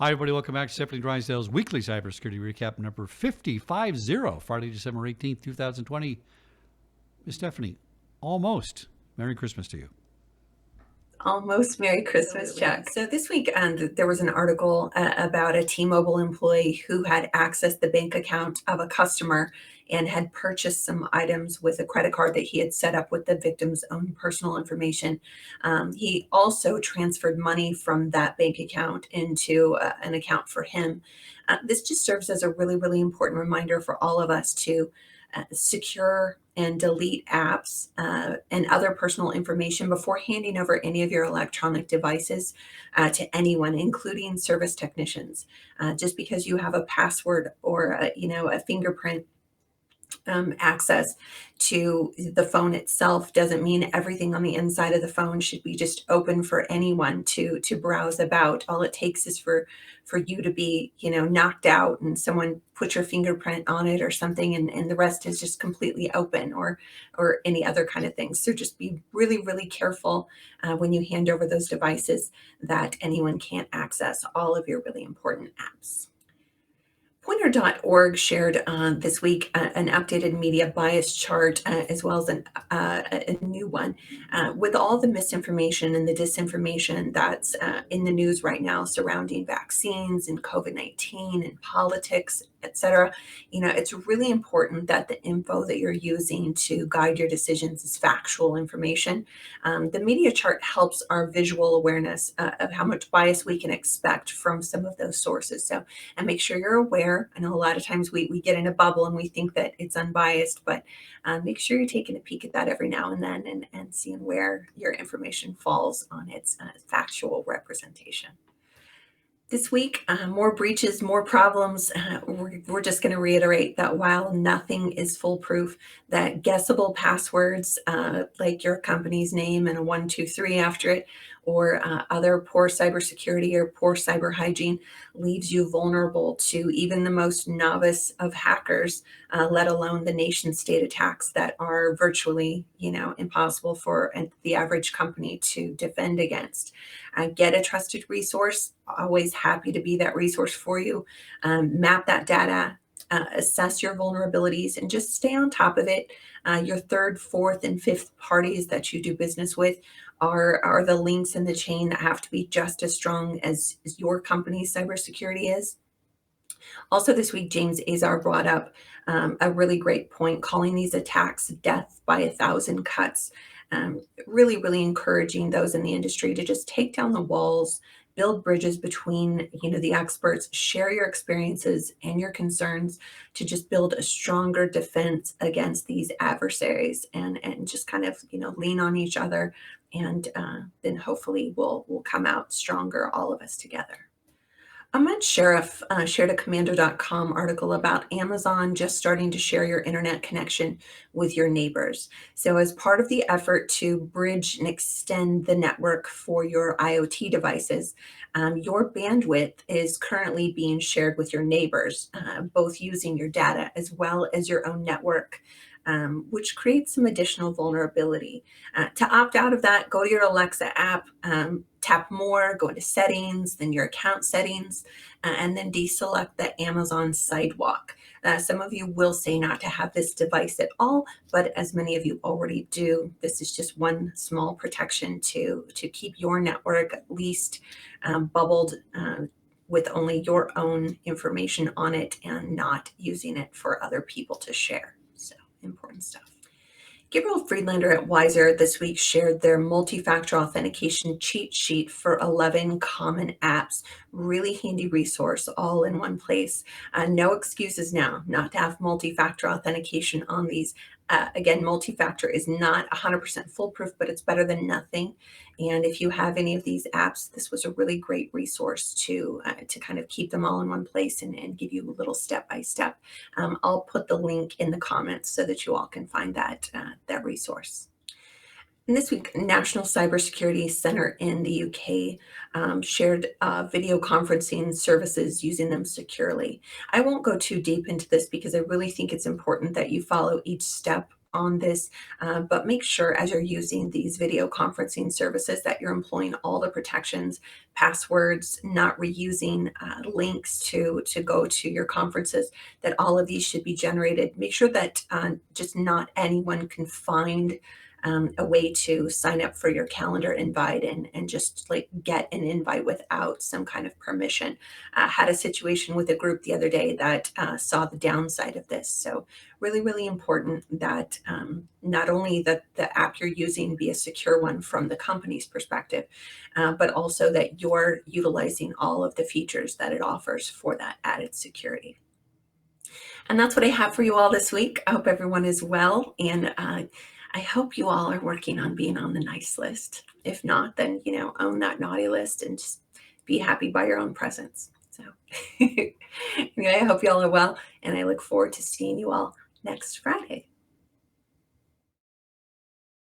Hi, everybody. Welcome back to Stefanie Drysdale's weekly cybersecurity recap, number 550, Friday, December 18th, 2020. Miss Stefanie, almost Merry Christmas to you. Almost Merry Christmas, Chuck. So this week, there was an article about a T-Mobile employee who had accessed the bank account of a customer and had purchased some items with a credit card that he had set up with the victim's own personal information. He also transferred money from that bank account into an account for him. This just serves as a really, really important reminder for all of us to secure and delete apps and other personal information before handing over any of your electronic devices to anyone, including service technicians. Just because you have a password or a fingerprint access to the phone itself doesn't mean everything on the inside of the phone should be just open for anyone to browse about. All it takes is for you to be knocked out and someone put your fingerprint on it or something, and the rest is just completely open, or any other kind of thing. So just be really, really careful when you hand over those devices that anyone can't access all of your really important apps. Pointer.org shared this week an updated media bias chart, as well as a new one, with all the misinformation and the disinformation that's in the news right now surrounding vaccines and COVID-19 and politics, etc. It's really important that the info that you're using to guide your decisions is factual information. The media chart helps our visual awareness of how much bias we can expect from some of those sources. So, and make sure you're aware. I know a lot of times we get in a bubble and we think that it's unbiased, but make sure you're taking a peek at that every now and then, and seeing where your information falls on its factual representation. This week, more breaches, more problems. We're just going to reiterate that while nothing is foolproof, that guessable passwords like your company's name and a 123 after it, or other poor cybersecurity or poor cyber hygiene, leaves you vulnerable to even the most novice of hackers, let alone the nation state attacks that are virtually, impossible for the average company to defend against. Get a trusted resource. Always happy to be that resource for you. Map that data, assess your vulnerabilities, and just stay on top of it. Your third, fourth, and fifth parties that you do business with are the links in the chain that have to be just as strong as your company's cybersecurity is. Also, this week, James Azar brought up a really great point, calling these attacks death by 1,000 cuts. Really, really encouraging those in the industry to just take down the walls, build bridges between the experts, share your experiences and your concerns to just build a stronger defense against these adversaries, and just kind of lean on each other, and then hopefully we'll come out stronger, all of us together. Ahmad Sheriff shared a Commander.com article about Amazon just starting to share your internet connection with your neighbors. So, as part of the effort to bridge and extend the network for your IoT devices, your bandwidth is currently being shared with your neighbors, both using your data as well as your own network. Which creates some additional vulnerability. To opt out of that, go to your Alexa app, tap more, go into settings, then your account settings, and then deselect the Amazon Sidewalk. Some of you will say not to have this device at all, but as many of you already do, this is just one small protection to keep your network at least bubbled, with only your own information on it and not using it for other people to share. So, important stuff. Gabriel Friedlander at Wiser this week shared their multi-factor authentication cheat sheet for 11 common apps. Really handy resource, all in one place. No excuses now not to have multi-factor authentication on these. Again, multi-factor is not 100% foolproof, but it's better than nothing. And if you have any of these apps, this was a really great resource to kind of keep them all in one place, and give you a little step-by-step. I'll put the link in the comments so that you all can find that resource. And this week, National Cybersecurity Center in the UK shared video conferencing services using them securely. I won't go too deep into this because I really think it's important that you follow each step on this, but make sure as you're using these video conferencing services that you're employing all the protections, passwords, not reusing links to go to your conferences, that all of these should be generated. Make sure that just not anyone can find a way to sign up for your calendar invite and just like get an invite without some kind of permission. Had a situation with a group the other day that saw the downside of this. So really, really important that not only that the app you're using be a secure one from the company's perspective, but also that you're utilizing all of the features that it offers for that added security. And that's what I have for you all this week. I hope everyone is well, and I hope you all are working on being on the nice list. If not, then, own that naughty list and just be happy by your own presence. So anyway, I hope you all are well, and I look forward to seeing you all next Friday.